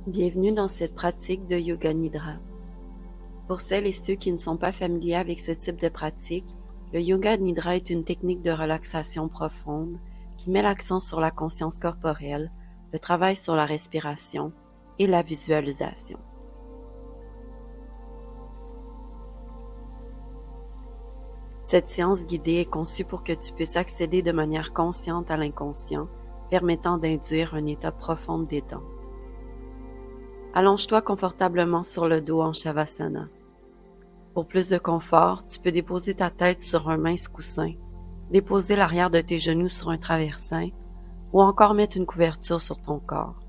Bienvenue dans cette pratique de Yoga Nidra. Pour celles et ceux qui ne sont pas familiers avec ce type de pratique, le Yoga Nidra est une technique de relaxation profonde qui met l'accent sur la conscience corporelle, le travail sur la respiration et la visualisation. Cette séance guidée est conçue pour que tu puisses accéder de manière consciente à l'inconscient, permettant d'induire un état profond de détente. Allonge-toi confortablement sur le dos en Shavasana. Pour plus de confort, tu peux déposer ta tête sur un mince coussin, déposer l'arrière de tes genoux sur un traversin ou encore mettre une couverture sur ton corps.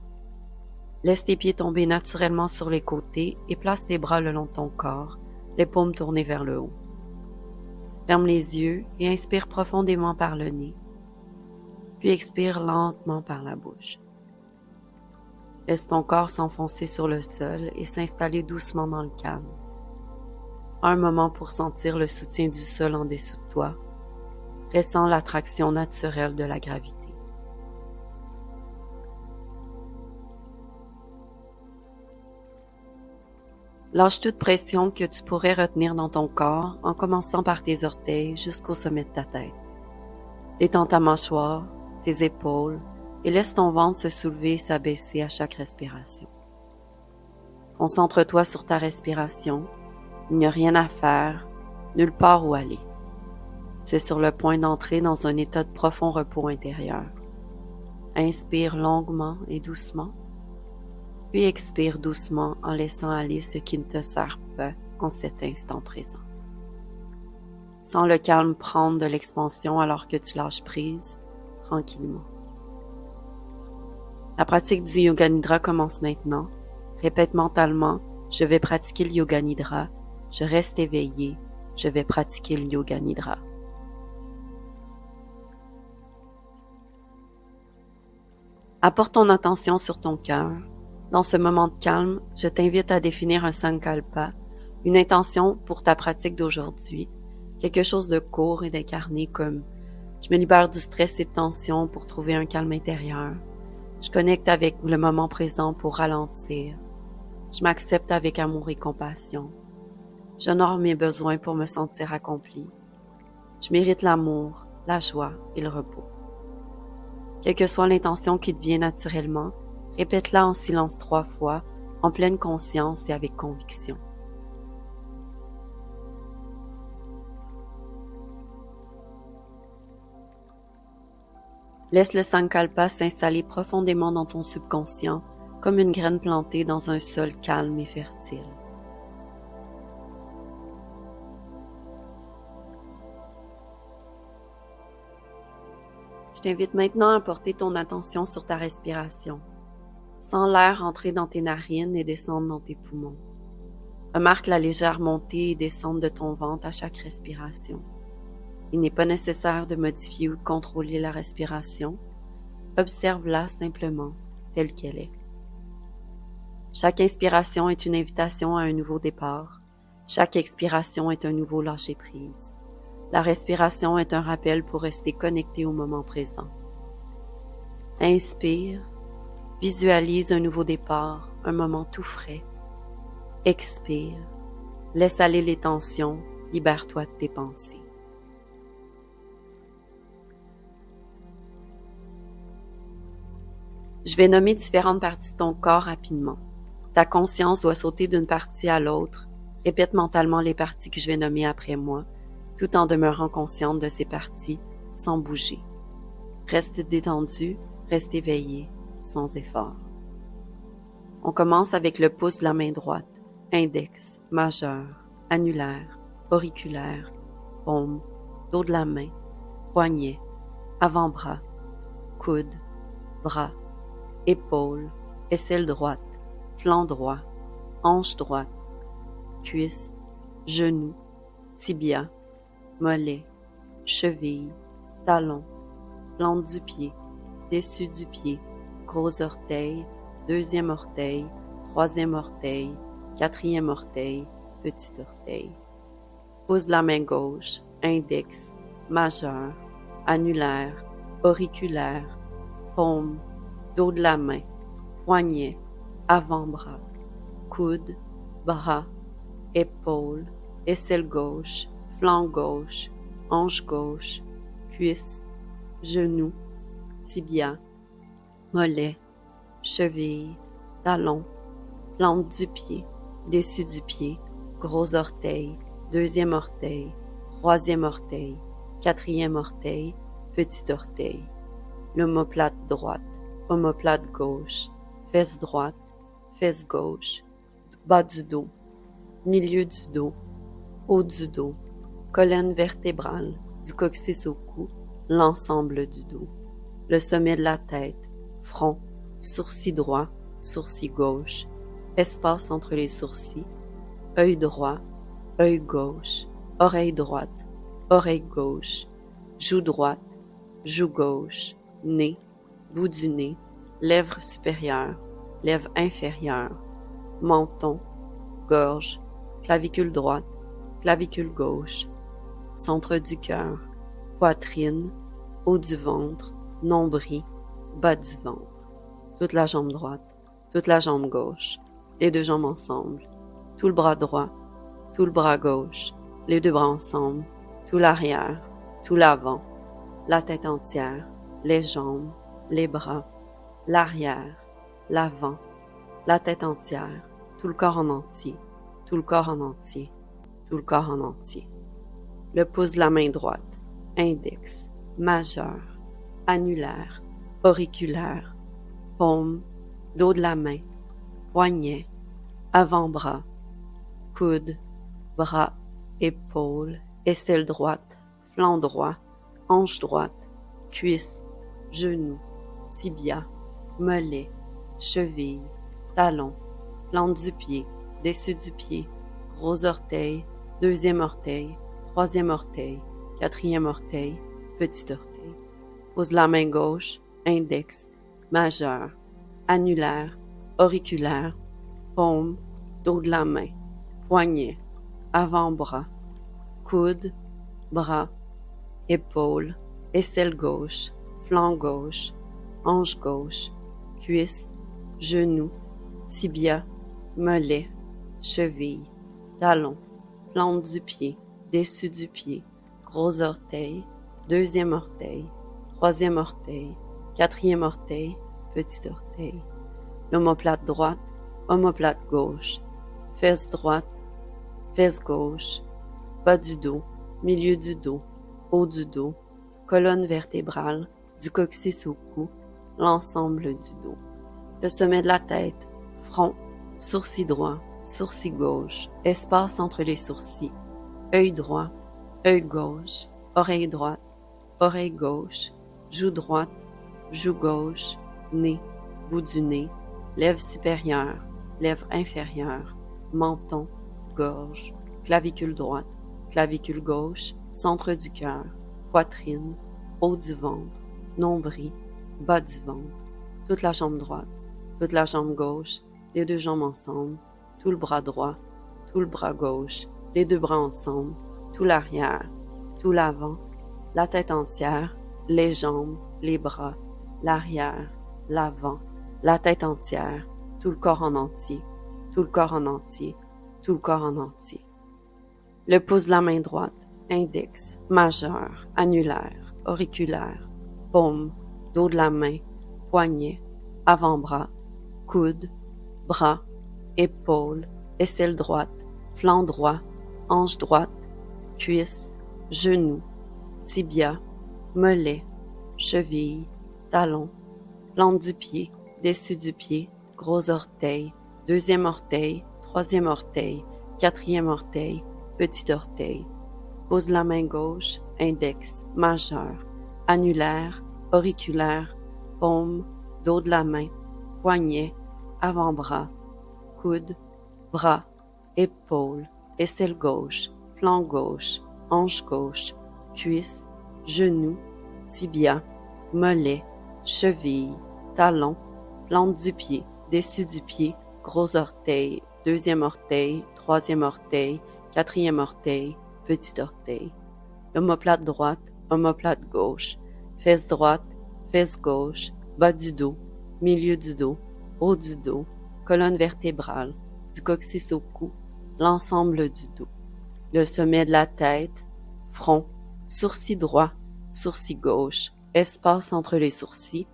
Laisse tes pieds tomber naturellement sur les côtés et place tes bras le long de ton corps, les paumes tournées vers le haut. Ferme les yeux et inspire profondément par le nez, puis expire lentement par la bouche. Laisse ton corps s'enfoncer sur le sol et s'installer doucement dans le calme. Un moment pour sentir le soutien du sol en dessous de toi. Ressens l'attraction naturelle de la gravité. Lâche toute pression que tu pourrais retenir dans ton corps en commençant par tes orteils jusqu'au sommet de ta tête. Détends ta mâchoire, tes épaules et laisse ton ventre se soulever et s'abaisser à chaque respiration. Concentre-toi sur ta respiration. Il n'y a rien à faire, nulle part où aller. Tu es sur le point d'entrer dans un état de profond repos intérieur. Inspire longuement et doucement, puis expire doucement en laissant aller ce qui ne te sert pas en cet instant présent. Sens le calme prendre de l'expansion alors que tu lâches prise, tranquillement. La pratique du Yoga Nidra commence maintenant. Répète mentalement, je vais pratiquer le Yoga Nidra, je reste éveillé, je vais pratiquer le Yoga Nidra. Apporte ton attention sur ton cœur. Dans ce moment de calme, je t'invite à définir un sankalpa, une intention pour ta pratique d'aujourd'hui, quelque chose de court et d'incarné comme « Je me libère du stress et de tension pour trouver un calme intérieur. Je connecte avec le moment présent pour ralentir. Je m'accepte avec amour et compassion. J'honore mes besoins pour me sentir accompli. Je mérite l'amour, la joie et le repos. » Quelle que soit l'intention qui te vient naturellement, répète-la en silence 3 fois, en pleine conscience et avec conviction. Laisse le sankalpa s'installer profondément dans ton subconscient, comme une graine plantée dans un sol calme et fertile. Je t'invite maintenant à porter ton attention sur ta respiration. Sens l'air entrer dans tes narines et descendre dans tes poumons. Remarque la légère montée et descente de ton ventre à chaque respiration. Il n'est pas nécessaire de modifier ou de contrôler la respiration. Observe-la simplement, telle qu'elle est. Chaque inspiration est une invitation à un nouveau départ. Chaque expiration est un nouveau lâcher-prise. La respiration est un rappel pour rester connecté au moment présent. Inspire. Visualise un nouveau départ, un moment tout frais. Expire. Laisse aller les tensions, libère-toi de tes pensées. Je vais nommer différentes parties de ton corps rapidement. Ta conscience doit sauter d'une partie à l'autre. Répète mentalement les parties que je vais nommer après moi, tout en demeurant consciente de ces parties, sans bouger. Reste détendu, reste éveillé, sans effort. On commence avec le pouce de la main droite, index, majeur, annulaire, auriculaire, paume, dos de la main, poignet, avant-bras, coude, bras, épaule, aisselle droite, flanc droit, hanche droite, cuisse, genou, tibia, mollet, cheville, talon, plante du pied, dessus du pied, gros orteil, deuxième orteil, troisième orteil, quatrième orteil, petit orteil. Pouce de la main gauche, index, majeur, annulaire, auriculaire, paume, dos de la main, poignet, avant-bras, coude, bras, épaule, aisselle gauche, flanc gauche, hanche gauche, cuisse, genou, tibia, mollet, cheville, talon, plante du pied, dessus du pied, gros orteil, deuxième orteil, troisième orteil, quatrième orteil, petit orteil, l'omoplate droite, omoplate gauche, fesse droite, fesse gauche, bas du dos, milieu du dos, haut du dos, colonne vertébrale, du coccyx au cou, l'ensemble du dos, le sommet de la tête, front, sourcil droit, sourcil gauche, espace entre les sourcils, œil droit, œil gauche, oreille droite, oreille gauche, joue droite, joue gauche, nez, bout du nez, lèvre supérieure, lèvre inférieure, menton, gorge, clavicule droite, clavicule gauche, centre du cœur, poitrine, haut du ventre, nombril, bas du ventre, toute la jambe droite, toute la jambe gauche, les deux jambes ensemble, tout le bras droit, tout le bras gauche, les deux bras ensemble, tout l'arrière, tout l'avant, la tête entière, les jambes, les bras, l'arrière, l'avant, la tête entière, tout le corps en entier, tout le corps en entier, tout le corps en entier. Le pouce de la main droite, index, majeur, annulaire, auriculaire, paume, dos de la main, poignet, avant-bras, coude, bras, épaule, aisselle droite, flanc droit, hanche droite, cuisse, genou, tibia, mollet, cheville, talon, plante du pied, dessus du pied, gros orteil, deuxième orteil, troisième orteil, quatrième orteil, petit orteil. Pouce de la main gauche, index, majeur, annulaire, auriculaire, paume, dos de la main, poignet, avant-bras, coude, bras, épaule, aisselle gauche, flanc gauche, hanche gauche, cuisse, genou, tibia, mollet, cheville, talon, plante du pied, dessus du pied, gros orteil, deuxième orteil, troisième orteil, quatrième orteil, petit orteil, l'omoplate droite, omoplate gauche, fesse droite, fesse gauche, bas du dos, milieu du dos, haut du dos, colonne vertébrale, du coccyx au cou, l'ensemble du dos, le sommet de la tête, front, sourcil droit, sourcil gauche, espace entre les sourcils, œil droit, œil gauche, oreille droite, oreille gauche, joue droite, joue gauche, nez, bout du nez, lèvre supérieure, lèvre inférieure, menton, gorge, clavicule droite, clavicule gauche, centre du cœur, poitrine, haut du ventre, nombril, bas du ventre, toute la jambe droite, toute la jambe gauche, les deux jambes ensemble, tout le bras droit, tout le bras gauche, les deux bras ensemble, tout l'arrière, tout l'avant, la tête entière, les jambes, les bras, l'arrière, l'avant, la tête entière, tout le corps en entier, tout le corps en entier, tout le corps en entier. Le pouce de la main droite, index, majeur, annulaire, auriculaire, paume, dos de la main, poignet, avant-bras, coude, bras, épaule, aisselle droite, flanc droit, hanche droite, cuisse, genou, tibia, mollet, cheville, talon, plante du pied, dessus du pied, gros orteil, deuxième orteil, troisième orteil, quatrième orteil, petit orteil, pouce de la main gauche, index, majeur, annulaire, auriculaire, paume, dos de la main, poignet, avant-bras, coude, bras, épaule, aisselle gauche, flanc gauche, hanche gauche, cuisse, genou, tibia, mollet, cheville, talon, plante du pied, dessus du pied, gros orteil, deuxième orteil, troisième orteil, quatrième orteil, petit orteil, omoplate droite, omoplate gauche, fesse droite, fesse gauche, bas du dos, milieu du dos, haut du dos, colonne vertébrale, du coccyx au cou, l'ensemble du dos, le sommet de la tête, front, sourcil droit, sourcil gauche, espace entre les sourcils,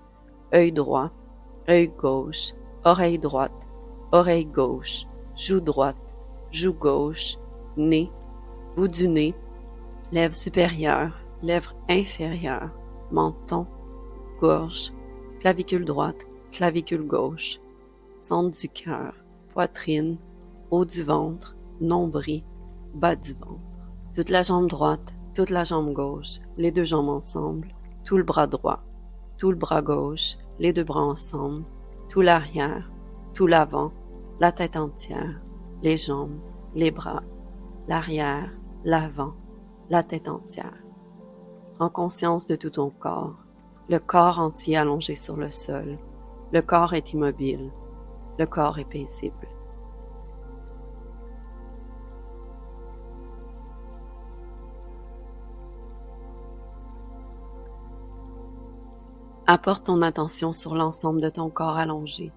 œil droit, œil gauche, oreille droite, oreille gauche, joue droite, joue gauche, nez, bout du nez, lèvres supérieures, lèvres inférieures, menton, gorge, clavicule droite, clavicule gauche, centre du cœur, poitrine, haut du ventre, nombril, bas du ventre, toute la jambe droite, toute la jambe gauche, les deux jambes ensemble, tout le bras droit, tout le bras gauche, les deux bras ensemble, tout l'arrière, tout l'avant, la tête entière, les jambes, les bras, l'arrière, l'avant, la tête entière. Prends conscience de tout ton corps, le corps entier allongé sur le sol. Le corps est immobile, le corps est paisible. Apporte ton attention sur l'ensemble de ton corps allongé.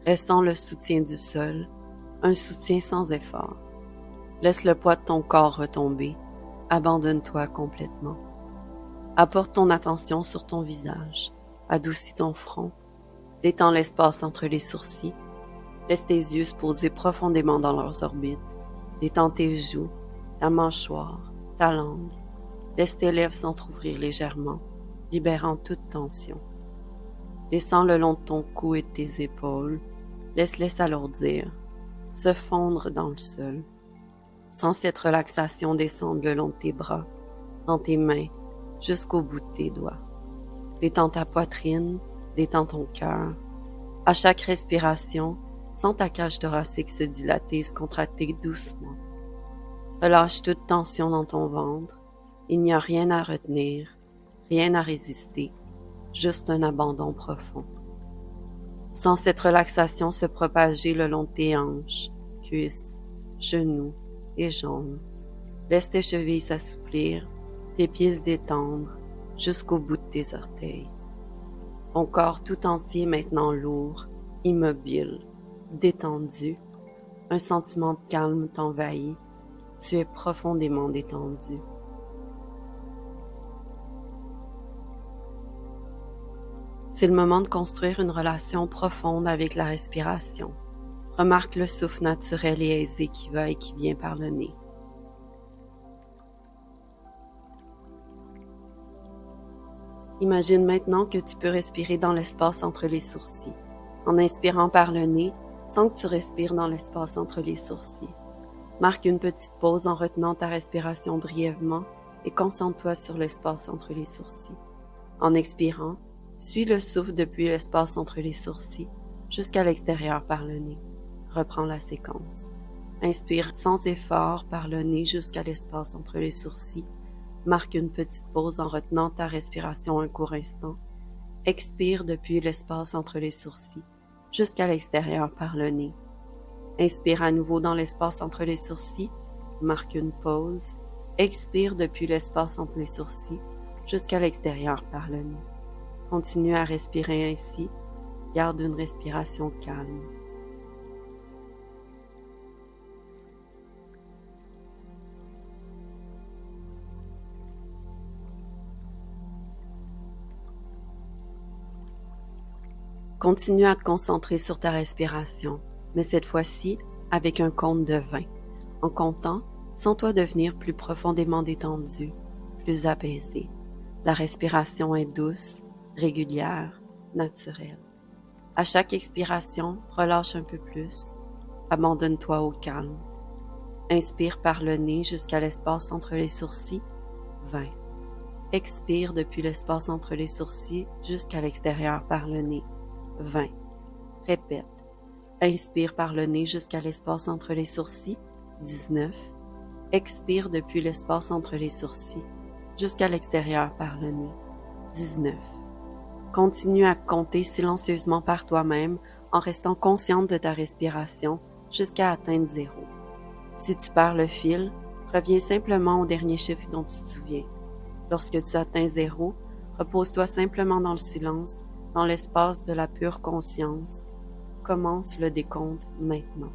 Ressens le soutien du sol, un soutien sans effort. Laisse le poids de ton corps retomber. Abandonne-toi complètement. Apporte ton attention sur ton visage. Adoucis ton front. Détends l'espace entre les sourcils. Laisse tes yeux se poser profondément dans leurs orbites. Détends tes joues, ta mâchoire, ta langue. Laisse tes lèvres s'entrouvrir légèrement, libérant toute tension. Descends le long de ton cou et de tes épaules. Laisse-les s'alourdir, se fondre dans le sol. Sens cette relaxation descendre le long de tes bras, dans tes mains, jusqu'au bout de tes doigts. Détends ta poitrine, détends ton cœur. À chaque respiration, sens ta cage thoracique se dilater, se contracter doucement. Relâche toute tension dans ton ventre. Il n'y a rien à retenir, rien à résister, juste un abandon profond. Sens cette relaxation se propager le long de tes hanches, cuisses, genoux et jambes. Laisse tes chevilles s'assouplir, tes pieds se détendre jusqu'au bout de tes orteils. Ton corps tout entier maintenant lourd, immobile, détendu. Un sentiment de calme t'envahit. Tu es profondément détendu. C'est le moment de construire une relation profonde avec la respiration. Remarque le souffle naturel et aisé qui va et qui vient par le nez. Imagine maintenant que tu peux respirer dans l'espace entre les sourcils. En inspirant par le nez, sens que tu respires dans l'espace entre les sourcils. Marque une petite pause en retenant ta respiration brièvement et concentre-toi sur l'espace entre les sourcils. En expirant, suis le souffle depuis l'espace entre les sourcils jusqu'à l'extérieur par le nez. Reprends la séquence. Inspire sans effort par le nez jusqu'à l'espace entre les sourcils. Marque une petite pause en retenant ta respiration un court instant. Expire depuis l'espace entre les sourcils jusqu'à l'extérieur par le nez. Inspire à nouveau dans l'espace entre les sourcils. Marque une pause. Expire depuis l'espace entre les sourcils jusqu'à l'extérieur par le nez. Continue à respirer ainsi. Garde une respiration calme. Continue à te concentrer sur ta respiration, mais cette fois-ci avec un compte de 20. En comptant, sens-toi devenir plus profondément détendu, plus apaisé. La respiration est douce, régulière, naturelle. À chaque expiration, relâche un peu plus. Abandonne-toi au calme. Inspire par le nez jusqu'à l'espace entre les sourcils, 20. Expire depuis l'espace entre les sourcils jusqu'à l'extérieur par le nez, 20. Répète. Inspire par le nez jusqu'à l'espace entre les sourcils, 19. Expire depuis l'espace entre les sourcils jusqu'à l'extérieur par le nez, 19. Continue à compter silencieusement par toi-même en restant consciente de ta respiration jusqu'à atteindre 0. Si tu perds le fil, reviens simplement au dernier chiffre dont tu te souviens. Lorsque tu atteins 0, repose-toi simplement dans le silence, dans l'espace de la pure conscience. recommence le décompte maintenant.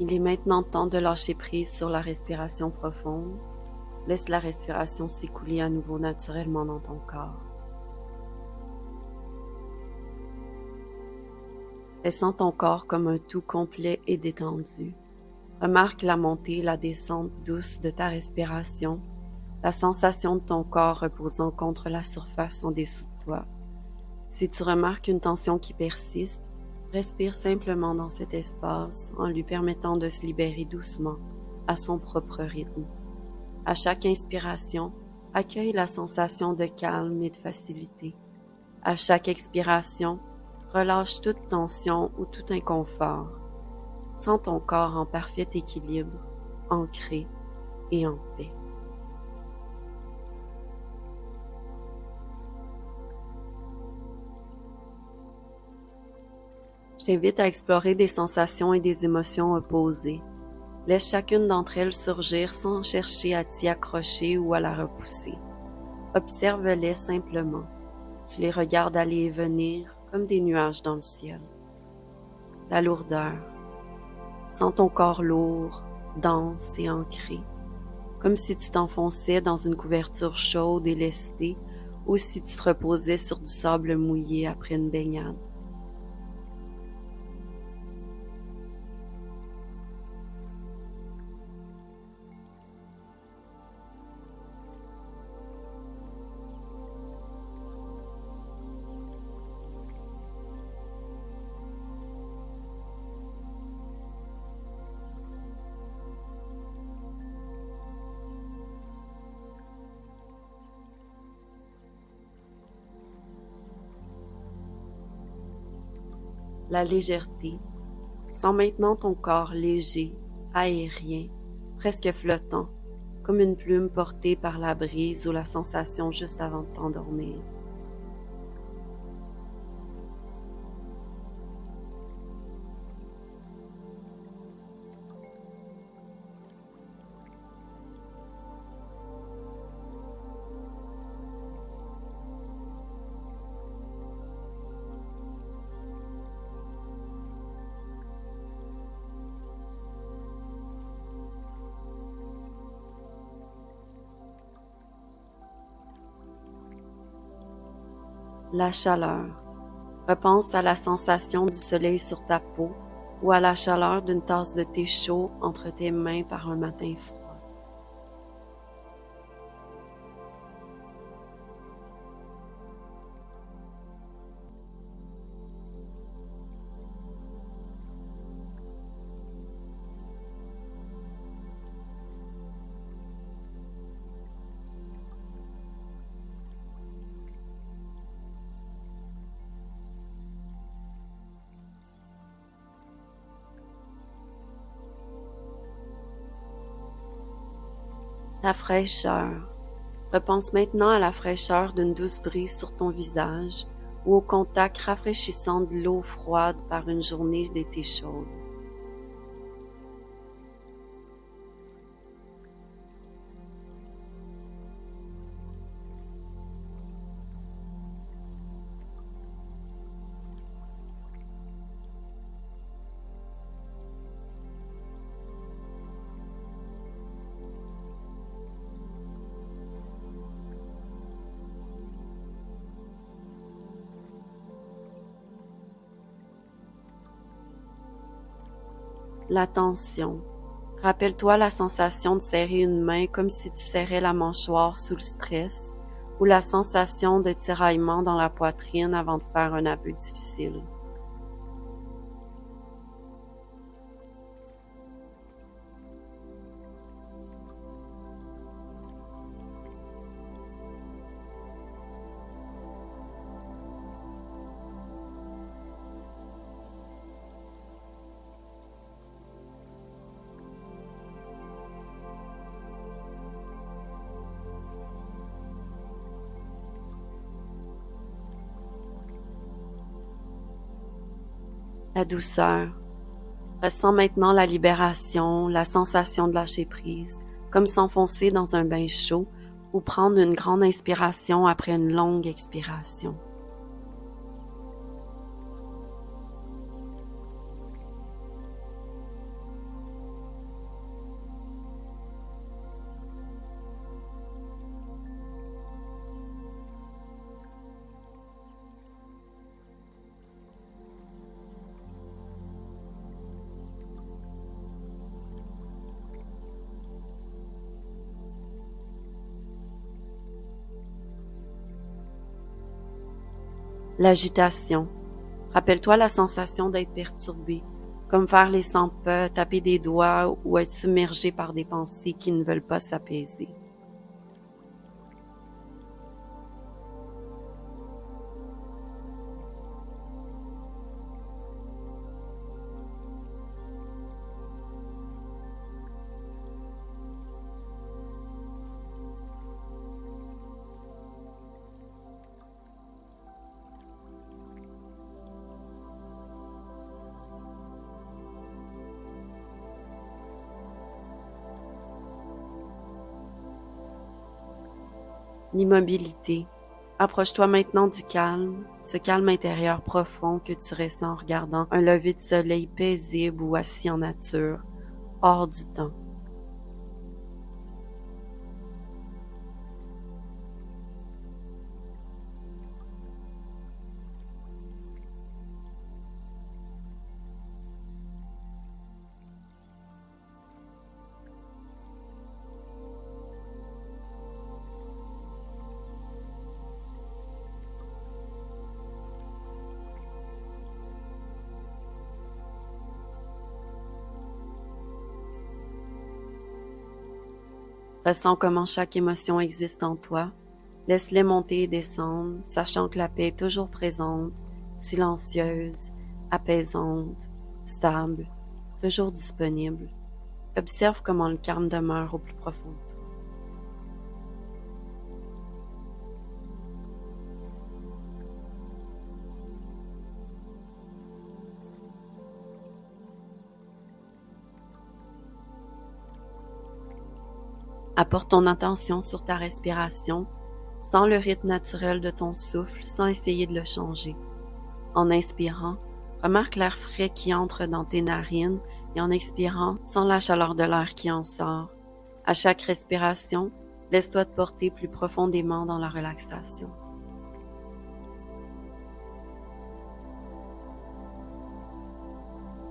Il est maintenant temps de lâcher prise sur la respiration profonde. Laisse la respiration s'écouler à nouveau naturellement dans ton corps. Ressens ton corps comme un tout complet et détendu. Remarque la montée et la descente douce de ta respiration, la sensation de ton corps reposant contre la surface en dessous de toi. Si tu remarques une tension qui persiste, respire simplement dans cet espace en lui permettant de se libérer doucement, à son propre rythme. À chaque inspiration, accueille la sensation de calme et de facilité. À chaque expiration, relâche toute tension ou tout inconfort. Sens ton corps en parfait équilibre, ancré et en paix. Je t'invite à explorer des sensations et des émotions opposées. Laisse chacune d'entre elles surgir sans chercher à t'y accrocher ou à la repousser. Observe-les simplement. Tu les regardes aller et venir comme des nuages dans le ciel. La lourdeur. Sens ton corps lourd, dense et ancré, comme si tu t'enfonçais dans une couverture chaude et lestée ou si tu te reposais sur du sable mouillé après une baignade. La légèreté. Sens maintenant ton corps léger, aérien, presque flottant, comme une plume portée par la brise ou la sensation juste avant de t'endormir. La chaleur. Repense à la sensation du soleil sur ta peau ou à la chaleur d'une tasse de thé chaud entre tes mains par un matin froid. La fraîcheur. Repense maintenant à la fraîcheur d'une douce brise sur ton visage ou au contact rafraîchissant de l'eau froide par une journée d'été chaude. La tension. Rappelle-toi la sensation de serrer une main comme si tu serrais la mâchoire sous le stress ou la sensation de tiraillement dans la poitrine avant de faire un aveu difficile. La douceur. Ressens maintenant la libération, la sensation de lâcher prise, comme s'enfoncer dans un bain chaud ou prendre une grande inspiration après une longue expiration. L'agitation. Rappelle-toi la sensation d'être perturbé, comme faire les 100 pas, taper des doigts ou être submergé par des pensées qui ne veulent pas s'apaiser. L'immobilité. Approche-toi maintenant du calme, ce calme intérieur profond que tu ressens en regardant un lever de soleil paisible ou assis en nature, hors du temps. Ressens comment chaque émotion existe en toi. Laisse-les monter et descendre, sachant que la paix est toujours présente, silencieuse, apaisante, stable, toujours disponible. Observe comment le calme demeure au plus profond de toi. Apporte ton attention sur ta respiration, sens le rythme naturel de ton souffle sans essayer de le changer. En inspirant, remarque l'air frais qui entre dans tes narines et en expirant, sens la chaleur de l'air qui en sort. À chaque respiration, laisse-toi te porter plus profondément dans la relaxation.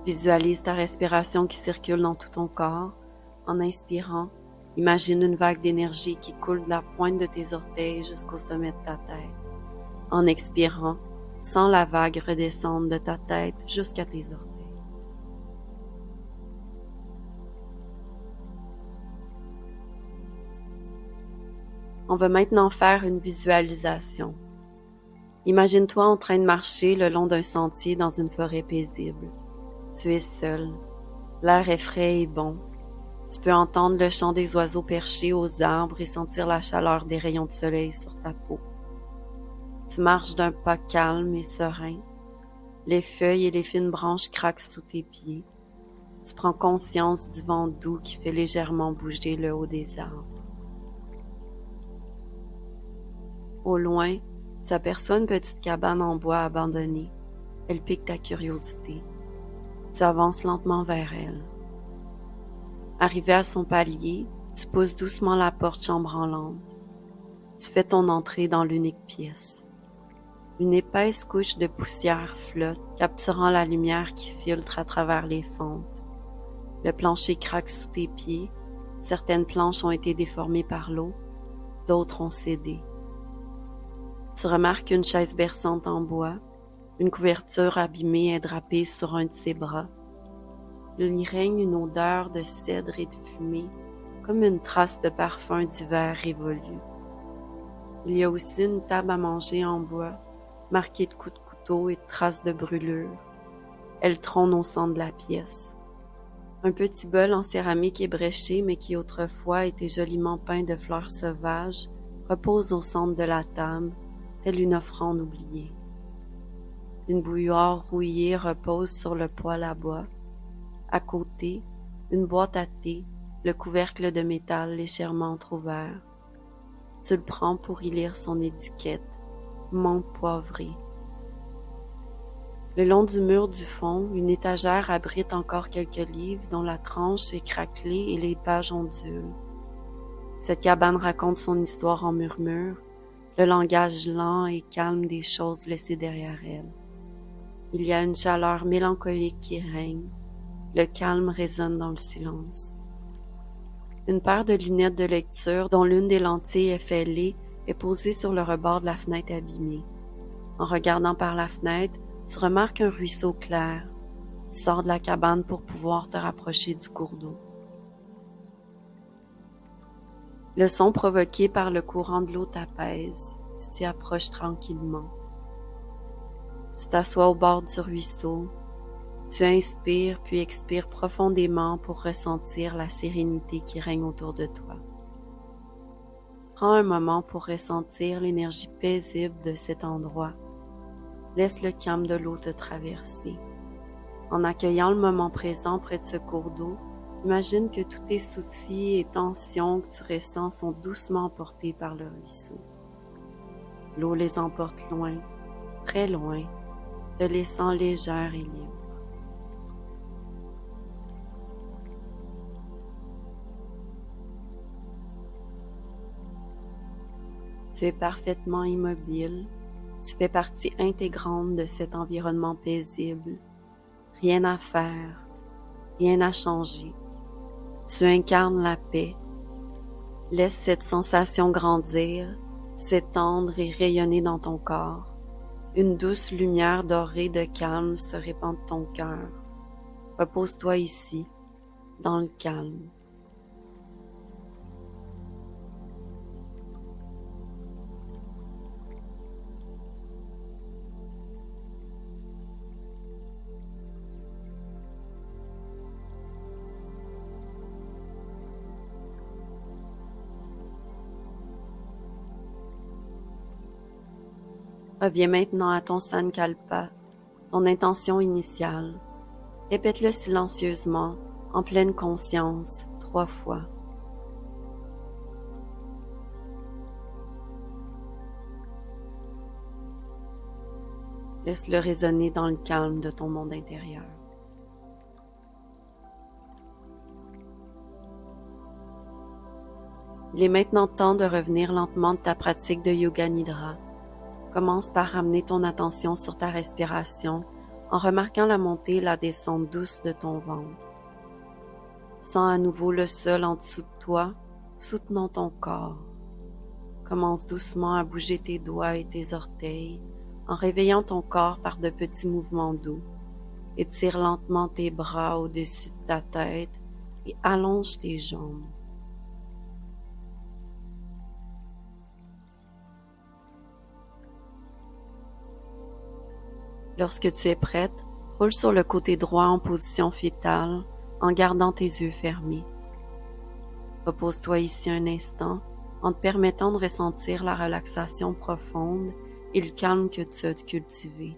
Visualise ta respiration qui circule dans tout ton corps. En inspirant, imagine une vague d'énergie qui coule de la pointe de tes orteils jusqu'au sommet de ta tête. En expirant, sens la vague redescendre de ta tête jusqu'à tes orteils. On va maintenant faire une visualisation. Imagine-toi en train de marcher le long d'un sentier dans une forêt paisible. Tu es seul. L'air est frais et bon. Tu peux entendre le chant des oiseaux perchés aux arbres et sentir la chaleur des rayons de soleil sur ta peau. Tu marches d'un pas calme et serein. Les feuilles et les fines branches craquent sous tes pieds. Tu prends conscience du vent doux qui fait légèrement bouger le haut des arbres. Au loin, tu aperçois une petite cabane en bois abandonnée. Elle pique ta curiosité. Tu avances lentement vers elle. Arrivé à son palier, tu pousses doucement la porte chambranlante. Tu fais ton entrée dans l'unique pièce. Une épaisse couche de poussière flotte, capturant la lumière qui filtre à travers les fentes. Le plancher craque sous tes pieds. Certaines planches ont été déformées par l'eau, d'autres ont cédé. Tu remarques une chaise berçante en bois. Une couverture abîmée est drapée sur un de ses bras. Il y règne une odeur de cèdre et de fumée, comme une trace de parfum d'hiver révolu. Il y a aussi une table à manger en bois, marquée de coups de couteau et de traces de brûlure. Elle trône au centre de la pièce. Un petit bol en céramique ébréché, mais qui autrefois était joliment peint de fleurs sauvages, repose au centre de la table, telle une offrande oubliée. Une bouilloire rouillée repose sur le poêle à bois. À côté, une boîte à thé, le couvercle de métal légèrement entrouvert. Tu le prends pour y lire son étiquette, menthe poivrée. Le long du mur du fond, une étagère abrite encore quelques livres dont la tranche est craquelée et les pages ondulent. Cette cabane raconte son histoire en murmure, le langage lent et calme des choses laissées derrière elle. Il y a une chaleur mélancolique qui règne. Le calme résonne dans le silence. Une paire de lunettes de lecture, dont l'une des lentilles est fêlée, est posée sur le rebord de la fenêtre abîmée. En regardant par la fenêtre, tu remarques un ruisseau clair. Tu sors de la cabane pour pouvoir te rapprocher du cours d'eau. Le son provoqué par le courant de l'eau t'apaise. Tu t'y approches tranquillement. Tu t'assois au bord du ruisseau. Tu inspires puis expires profondément pour ressentir la sérénité qui règne autour de toi. Prends un moment pour ressentir l'énergie paisible de cet endroit. Laisse le calme de l'eau te traverser. En accueillant le moment présent près de ce cours d'eau, imagine que tous tes soucis et tensions que tu ressens sont doucement emportés par le ruisseau. L'eau les emporte loin, très loin, te laissant légère et libre. Tu es parfaitement immobile, tu fais partie intégrante de cet environnement paisible. Rien à faire, rien à changer. Tu incarnes la paix. Laisse cette sensation grandir, s'étendre et rayonner dans ton corps. Une douce lumière dorée de calme se répand de ton cœur. Repose-toi ici, dans le calme. Reviens maintenant à ton sankalpa, ton intention initiale. Répète-le silencieusement, en pleine conscience, 3 fois. Laisse-le résonner dans le calme de ton monde intérieur. Il est maintenant temps de revenir lentement de ta pratique de Yoga Nidra. Commence par ramener ton attention sur ta respiration en remarquant la montée et la descente douce de ton ventre. Sens à nouveau le sol en dessous de toi, soutenant ton corps. Commence doucement à bouger tes doigts et tes orteils en réveillant ton corps par de petits mouvements doux. Étire lentement tes bras au-dessus de ta tête et allonge tes jambes. Lorsque tu es prête, roule sur le côté droit en position fétale en gardant tes yeux fermés. Repose-toi ici un instant en te permettant de ressentir la relaxation profonde et le calme que tu as cultivé.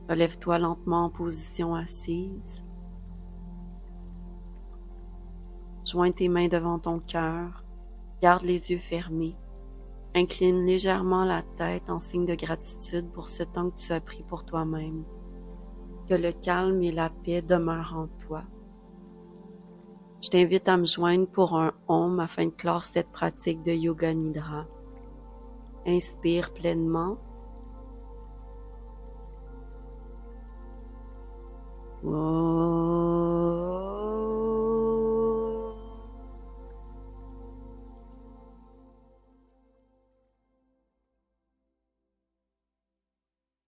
Relève-toi lentement en position assise. Joins tes mains devant ton cœur, garde les yeux fermés. Incline légèrement la tête en signe de gratitude pour ce temps que tu as pris pour toi-même. Que le calme et la paix demeurent en toi. Je t'invite à me joindre pour un Om afin de clore cette pratique de Yoga Nidra. Inspire pleinement. Om.